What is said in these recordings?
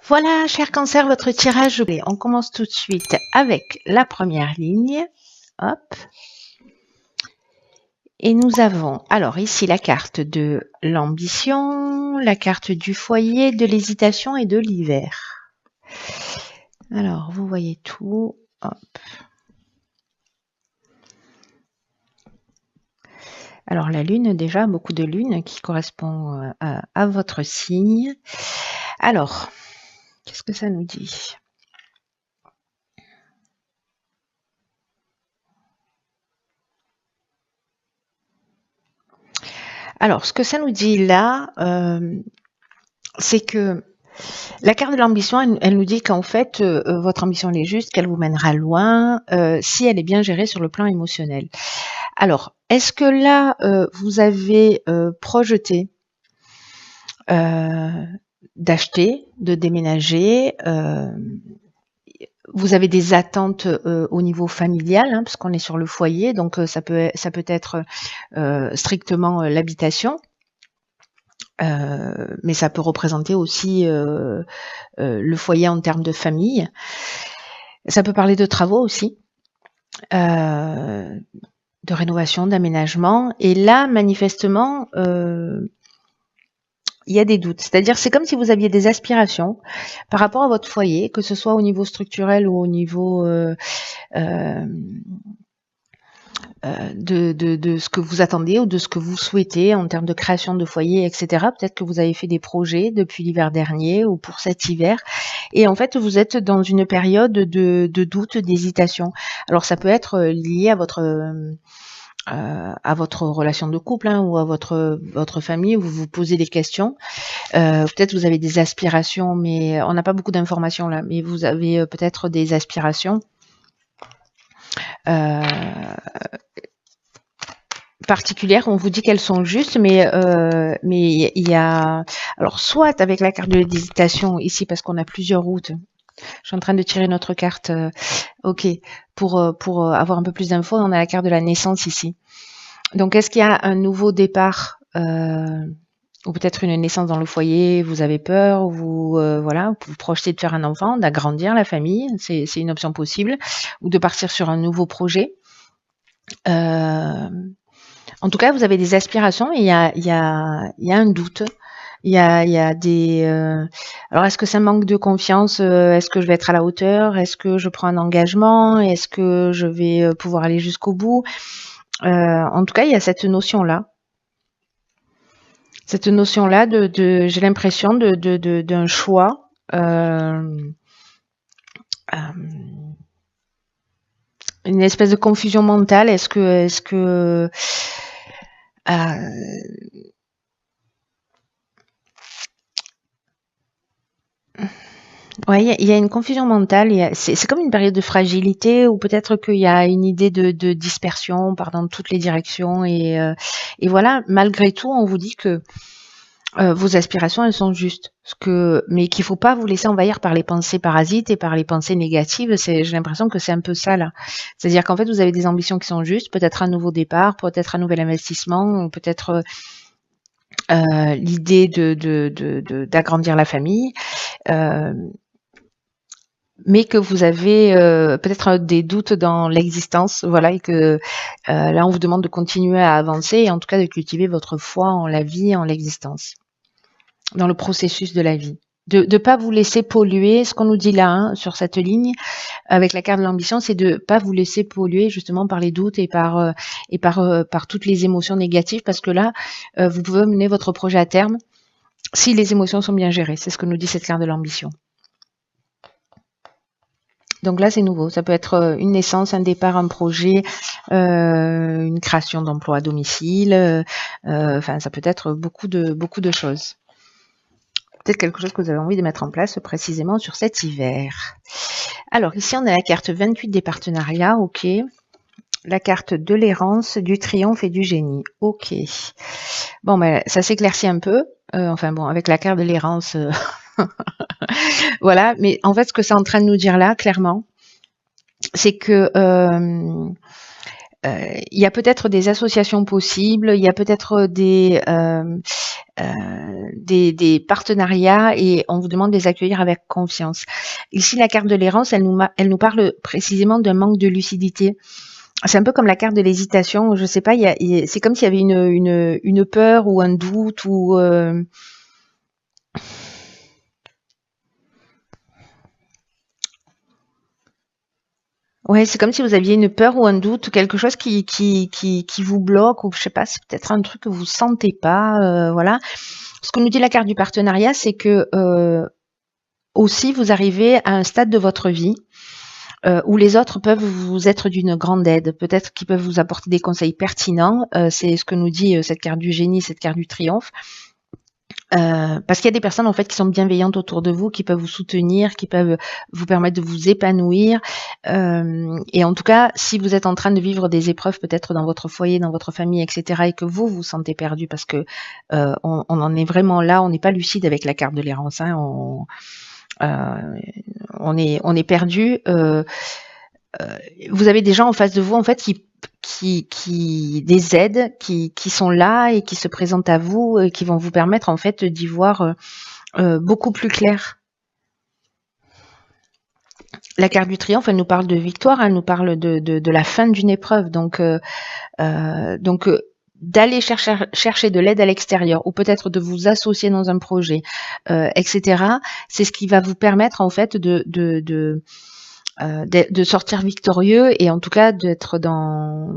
Voilà, cher Cancer, votre tirage. On commence tout de suite avec la première ligne. Hop. Et nous avons alors ici la carte de l'ambition, la carte du foyer, de l'hésitation et de l'hiver. Alors, vous voyez tout. Hop. Alors, la lune, déjà, beaucoup de lune qui correspond à votre signe. Alors, qu'est-ce que ça nous dit ? Alors, ce que ça nous dit là, c'est que la carte de l'ambition, elle nous dit qu'en fait, votre ambition elle est juste, qu'elle vous mènera loin, si elle est bien gérée sur le plan émotionnel. Alors, est-ce que là, vous avez projeté d'acheter, de déménager vous avez des attentes au niveau familial, hein, parce qu'on est sur le foyer, donc ça peut être strictement l'habitation. Mais ça peut représenter aussi le foyer en termes de famille. Ça peut parler de travaux aussi, de rénovation, d'aménagement. Et là, manifestement, il y a des doutes. C'est-à-dire, c'est comme si vous aviez des aspirations par rapport à votre foyer, que ce soit au niveau structurel ou au niveau de ce que vous attendez ou de ce que vous souhaitez en termes de création de foyer, etc. Peut-être que vous avez fait des projets depuis l'hiver dernier ou pour cet hiver. Et en fait, vous êtes dans une période de doute, d'hésitation. Alors, ça peut être lié à votre relation de couple, hein, ou à votre famille, où vous vous posez des questions. Peut-être vous avez des aspirations, mais on n'a pas beaucoup d'informations là, mais vous avez peut-être des aspirations particulières. On vous dit qu'elles sont justes, mais il y a alors soit avec la carte de l'hésitation ici parce qu'on a plusieurs routes. Je suis en train de tirer notre carte. Ok, pour avoir un peu plus d'infos, on a la carte de la naissance ici. Donc, est-ce qu'il y a un nouveau départ ou peut-être une naissance dans le foyer, vous avez peur, voilà, vous projetez de faire un enfant, d'agrandir la famille, c'est une option possible, ou de partir sur un nouveau projet. En tout cas, vous avez des aspirations et il y a un doute. Il y a des. Alors, est-ce que ça manque de confiance? Est-ce que je vais être à la hauteur? Est-ce que je prends un engagement? Est-ce que je vais pouvoir aller jusqu'au bout? En tout cas, il y a cette notion-là. Cette notion-là j'ai l'impression d'un choix. Une espèce de confusion mentale. Est-ce que ouais, il y a une confusion mentale. C'est comme une période de fragilité ou peut-être qu'il y a une idée de dispersion, part dans toutes les directions et voilà. Malgré tout, on vous dit que vos aspirations, elles sont justes. Mais qu'il faut pas vous laisser envahir par les pensées parasites et par les pensées négatives. J'ai l'impression que c'est un peu ça là. C'est-à-dire qu'en fait, vous avez des ambitions qui sont justes, peut-être un nouveau départ, peut-être un nouvel investissement, peut-être l'idée d'agrandir la famille. Mais que vous avez peut-être des doutes dans l'existence, voilà, et que là on vous demande de continuer à avancer et en tout cas de cultiver votre foi en la vie, en l'existence, dans le processus de la vie. De ne pas vous laisser polluer, ce qu'on nous dit là, hein, sur cette ligne, avec la carte de l'ambition, c'est de ne pas vous laisser polluer justement par les doutes et par toutes les émotions négatives, parce que là, vous pouvez mener votre projet à terme si les émotions sont bien gérées. C'est ce que nous dit cette carte de l'ambition. Donc là, c'est nouveau. Ça peut être une naissance, un départ, un projet, une création d'emploi à domicile. Enfin, ça peut être beaucoup de choses. Peut-être quelque chose que vous avez envie de mettre en place précisément sur cet hiver. Alors, ici, on a la carte 28 des partenariats. OK. La carte de l'errance, du triomphe et du génie. OK. Bon, ben, ça s'éclaircit un peu. Enfin bon, avec la carte de l'errance... Voilà, mais en fait, ce que c'est en train de nous dire là, clairement, c'est que il y a peut-être des associations possibles, il y a peut-être des partenariats et on vous demande de les accueillir avec confiance. Ici, la carte de l'errance, elle nous parle précisément d'un manque de lucidité. C'est un peu comme la carte de l'hésitation. Je sais pas, c'est comme s'il y avait une peur ou un doute ou ouais, c'est comme si vous aviez une peur ou un doute ou quelque chose qui vous bloque ou je sais pas, c'est peut-être un truc que vous sentez pas, voilà. Ce que nous dit la carte du partenariat, c'est que aussi vous arrivez à un stade de votre vie où les autres peuvent vous être d'une grande aide, peut-être qu'ils peuvent vous apporter des conseils pertinents. C'est ce que nous dit cette carte du génie, cette carte du triomphe. Parce qu'il y a des personnes en fait qui sont bienveillantes autour de vous, qui peuvent vous soutenir, qui peuvent vous permettre de vous épanouir. Et en tout cas, si vous êtes en train de vivre des épreuves peut-être dans votre foyer, dans votre famille, etc., et que vous vous sentez perdu, parce que on en est vraiment là, on n'est pas lucide avec la carte de l'errance, hein, on est perdu. Vous avez des gens en face de vous en fait qui des aides qui sont là et qui se présentent à vous et qui vont vous permettre en fait d'y voir beaucoup plus clair. La carte du triomphe, elle nous parle de victoire, elle nous parle de la fin d'une épreuve, donc d'aller chercher de l'aide à l'extérieur ou peut-être de vous associer dans un projet, etc. C'est ce qui va vous permettre en fait de sortir victorieux et en tout cas d'être dans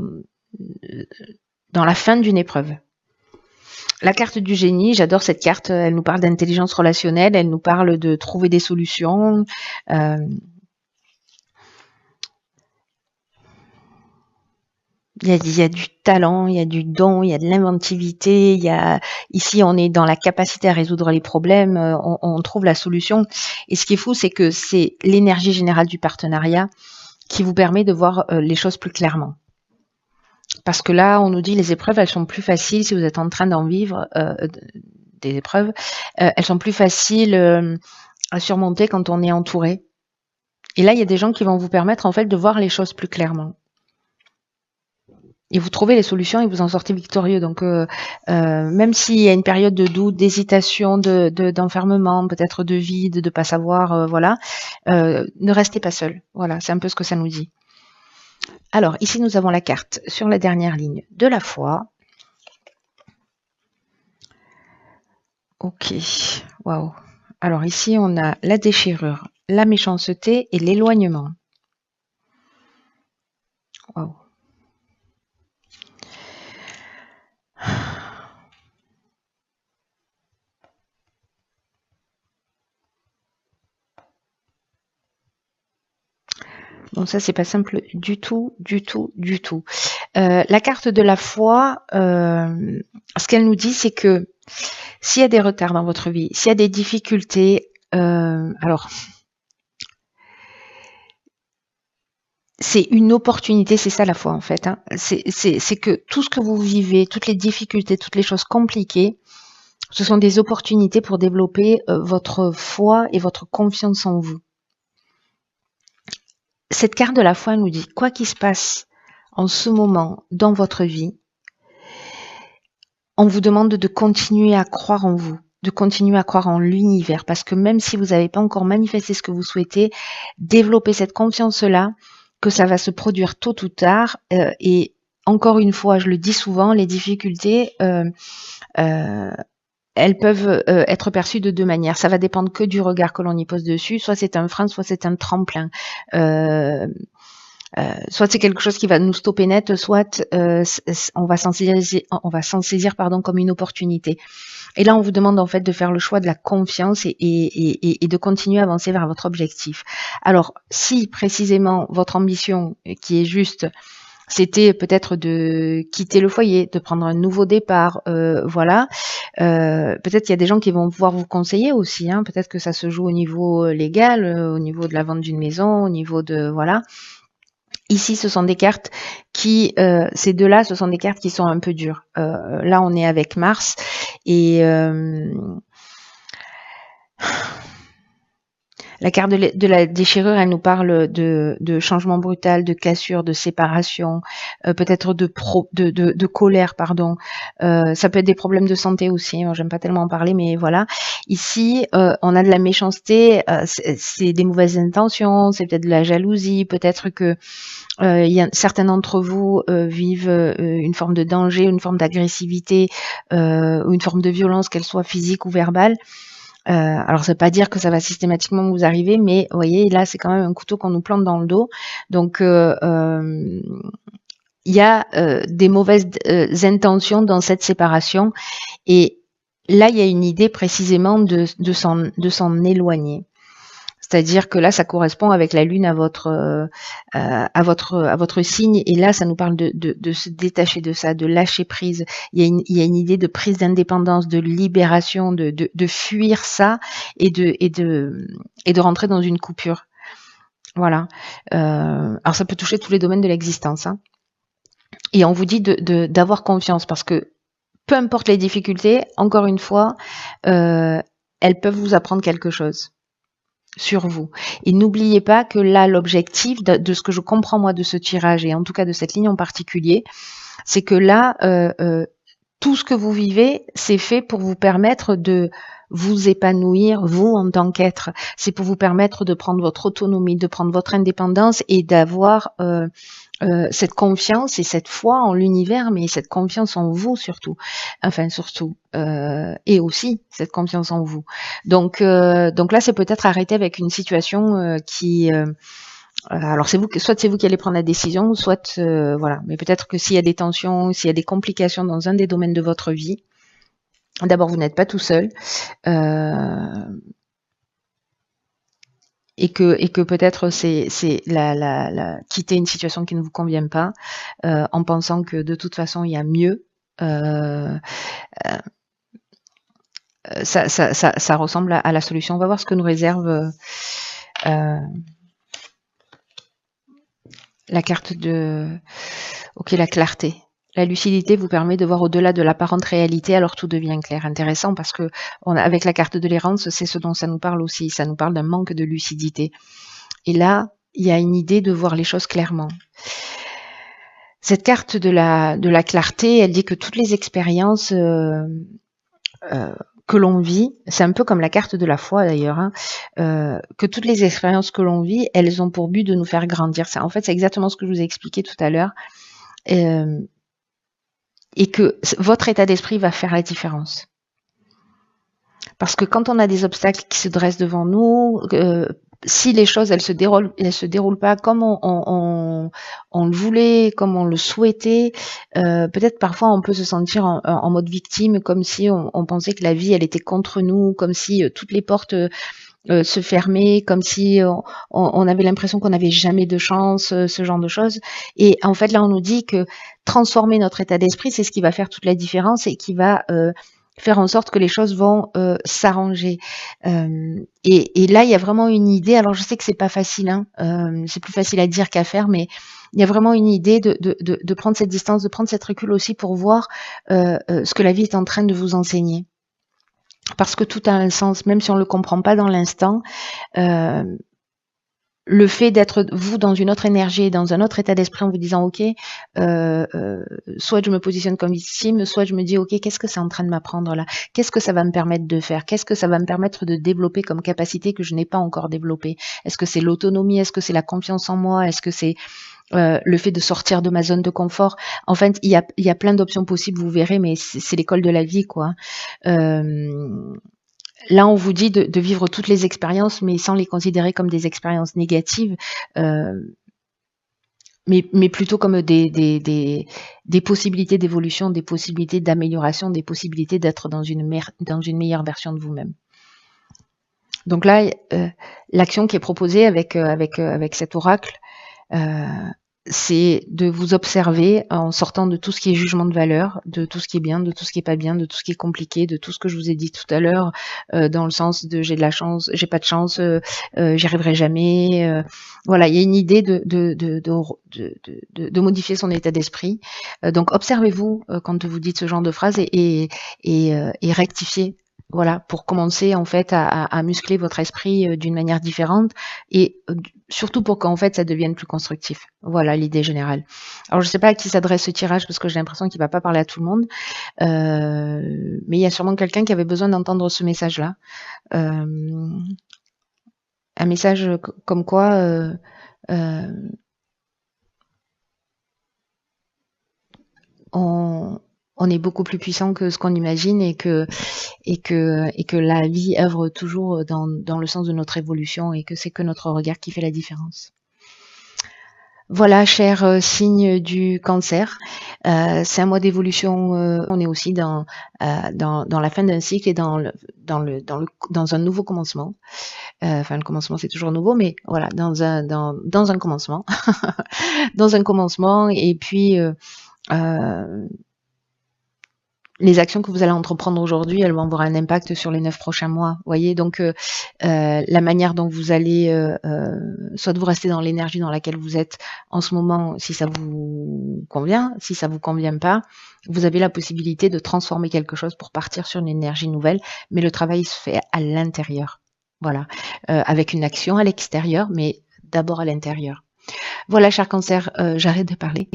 la fin d'une épreuve. La carte du génie, j'adore cette carte, elle nous parle d'intelligence relationnelle, elle nous parle de trouver des solutions. Il y a du talent, il y a du don, il y a de l'inventivité, ici on est dans la capacité à résoudre les problèmes, on trouve la solution. Et ce qui est fou, c'est que c'est l'énergie générale du partenariat qui vous permet de voir les choses plus clairement. Parce que là, on nous dit les épreuves, elles sont plus faciles si vous êtes en train d'en vivre des épreuves, elles sont plus faciles à surmonter quand on est entouré. Et là, il y a des gens qui vont vous permettre en fait de voir les choses plus clairement. Et vous trouvez les solutions et vous en sortez victorieux. Donc, même s'il y a une période de doute, d'hésitation, d'enfermement, peut-être de vide, de pas savoir, voilà, ne restez pas seul. Voilà, c'est un peu ce que ça nous dit. Alors, ici, nous avons la carte sur la dernière ligne de la foi. Ok, waouh. Alors ici, on a la déchirure, la méchanceté et l'éloignement. Waouh. Bon, ça, c'est pas simple du tout, du tout, du tout. La carte de la foi, ce qu'elle nous dit, c'est que s'il y a des retards dans votre vie, s'il y a des difficultés, alors, c'est une opportunité, c'est ça la foi en fait. Hein. C'est que tout ce que vous vivez, toutes les difficultés, toutes les choses compliquées, ce sont des opportunités pour développer votre foi et votre confiance en vous. Cette carte de la foi nous dit, quoi qu'il se passe en ce moment dans votre vie, on vous demande de continuer à croire en vous, de continuer à croire en l'univers, parce que même si vous n'avez pas encore manifesté ce que vous souhaitez, développer cette confiance-là, que ça va se produire tôt ou tard, et encore une fois, je le dis souvent, les difficultés, elles peuvent être perçues de deux manières. Ça va dépendre que du regard que l'on y pose dessus. Soit c'est un frein, soit c'est un tremplin. Soit c'est quelque chose qui va nous stopper net, soit on va s'en saisir comme une opportunité. Et là, on vous demande en fait de faire le choix de la confiance et de continuer à avancer vers votre objectif. Alors, si précisément votre ambition, qui est juste, c'était peut-être de quitter le foyer, de prendre un nouveau départ, voilà. Peut-être qu'il y a des gens qui vont pouvoir vous conseiller aussi. Hein. Peut-être que ça se joue au niveau légal, au niveau de la vente d'une maison, au niveau de voilà. Ici, ce sont des cartes qui, ces deux-là, ce sont des cartes qui sont un peu dures. Là, on est avec Mars et La carte de la déchirure, elle nous parle de changement brutal, de cassure, de séparation, peut-être de colère, pardon. Ça peut être des problèmes de santé aussi. Moi, j'aime pas tellement en parler, mais voilà. Ici, on a de la méchanceté, c'est des mauvaises intentions, c'est peut-être de la jalousie, peut-être que certains d'entre vous vivent une forme de danger, une forme d'agressivité, ou une forme de violence, qu'elle soit physique ou verbale. Alors ça veut pas dire que ça va systématiquement vous arriver, mais vous voyez, là c'est quand même un couteau qu'on nous plante dans le dos. Donc il y a des mauvaises intentions dans cette séparation, et là il y a une idée précisément de s'en éloigner. C'est-à-dire que là, ça correspond avec la lune à votre signe, et là, ça nous parle de se détacher de ça, de lâcher prise. Il y a une idée de prise d'indépendance, de libération, de fuir ça et de rentrer dans une coupure. Voilà. Alors, ça peut toucher tous les domaines de l'existence, hein. Et on vous dit d'avoir confiance, parce que peu importe les difficultés, encore une fois, elles peuvent vous apprendre quelque chose sur vous. Et n'oubliez pas que là, l'objectif de ce que je comprends moi de ce tirage, et en tout cas de cette ligne en particulier, c'est que là, tout ce que vous vivez, c'est fait pour vous permettre de vous épanouir, vous, en tant qu'être. C'est pour vous permettre de prendre votre autonomie, de prendre votre indépendance, et d'avoir cette confiance et cette foi en l'univers, mais cette confiance en vous surtout. Enfin, surtout. Et aussi cette confiance en vous. Donc là, c'est peut-être arrêter avec une situation qui... alors soit c'est vous qui allez prendre la décision, soit voilà. Mais peut-être que s'il y a des tensions, s'il y a des complications dans un des domaines de votre vie, d'abord vous n'êtes pas tout seul. Et que peut-être c'est quitter une situation qui ne vous convient pas, en pensant que de toute façon il y a mieux. Ça ressemble à la solution. On va voir ce que nous réserve la carte de... Ok, la clarté. La lucidité vous permet de voir au-delà de l'apparente réalité, alors tout devient clair. Intéressant, parce que avec la carte de l'errance, c'est ce dont ça nous parle aussi. Ça nous parle d'un manque de lucidité. Et là, il y a une idée de voir les choses clairement. Cette carte de la clarté, elle dit que toutes les expériences que l'on vit, c'est un peu comme la carte de la foi d'ailleurs, hein, que toutes les expériences que l'on vit, elles ont pour but de nous faire grandir. En fait, c'est exactement ce que je vous ai expliqué tout à l'heure. Et que votre état d'esprit va faire la différence. Parce que quand on a des obstacles qui se dressent devant nous, si les choses elles se déroulent pas comme on le voulait, comme on le souhaitait, peut-être parfois on peut se sentir en mode victime, comme si on pensait que la vie elle était contre nous, comme si toutes les portes se fermer, comme si on avait l'impression qu'on n'avait jamais de chance, ce genre de choses. Et en fait, là, on nous dit que transformer notre état d'esprit, c'est ce qui va faire toute la différence et qui va faire en sorte que les choses vont s'arranger. Et là, il y a vraiment une idée. Alors, je sais que c'est pas facile, hein, c'est plus facile à dire qu'à faire, mais il y a vraiment une idée de prendre cette distance, de prendre cette recul aussi pour voir ce que la vie est en train de vous enseigner. Parce que tout a un sens, même si on ne le comprend pas dans l'instant. Le fait d'être vous dans une autre énergie, dans un autre état d'esprit, en vous disant ok, soit je me positionne comme victime, soit je me dis ok, qu'est-ce que c'est en train de m'apprendre là? Qu'est-ce que ça va me permettre de faire? Qu'est-ce que ça va me permettre de développer comme capacité que je n'ai pas encore développée? Est-ce que c'est l'autonomie? Est-ce que c'est la confiance en moi? Est-ce que c'est le fait de sortir de ma zone de confort? En fait, il y a plein d'options possibles, vous verrez, mais c'est l'école de la vie, quoi. Là, on vous dit de vivre toutes les expériences, mais sans les considérer comme des expériences négatives, mais plutôt comme des possibilités d'évolution, des possibilités d'amélioration, des possibilités d'être dans une meilleure version de vous-même. Donc là, l'action qui est proposée avec cet oracle, c'est de vous observer en sortant de tout ce qui est jugement de valeur, de tout ce qui est bien, de tout ce qui est pas bien, de tout ce qui est compliqué, de tout ce que je vous ai dit tout à l'heure, dans le sens de j'ai de la chance, j'ai pas de chance, j'y arriverai jamais. Voilà, il y a une idée de modifier son état d'esprit. Donc observez-vous quand vous dites ce genre de phrase et rectifiez Voilà, pour commencer en fait à muscler votre esprit d'une manière différente et surtout pour qu'en fait ça devienne plus constructif. Voilà l'idée générale. Alors je sais pas à qui s'adresse ce tirage parce que j'ai l'impression qu'il va pas parler à tout le monde, mais il y a sûrement quelqu'un qui avait besoin d'entendre ce message-là. Euh, un message comme quoi euh, on, on est beaucoup plus puissant que ce qu'on imagine et que la vie œuvre toujours dans le sens de notre évolution et que c'est que notre regard qui fait la différence. Voilà, cher signe du cancer, c'est un mois d'évolution. On est aussi dans la fin d'un cycle et dans un nouveau commencement. Enfin, le commencement c'est toujours nouveau, mais voilà, dans un commencement, dans un commencement. Et puis les actions que vous allez entreprendre aujourd'hui, elles vont avoir un impact sur les 9 prochains mois. Vous voyez, donc la manière dont vous allez, soit vous restez dans l'énergie dans laquelle vous êtes en ce moment, si ça vous convient, si ça vous convient pas, vous avez la possibilité de transformer quelque chose pour partir sur une énergie nouvelle, mais le travail se fait à l'intérieur. Voilà, avec une action à l'extérieur, mais d'abord à l'intérieur. Voilà, cher cancer, j'arrête de parler.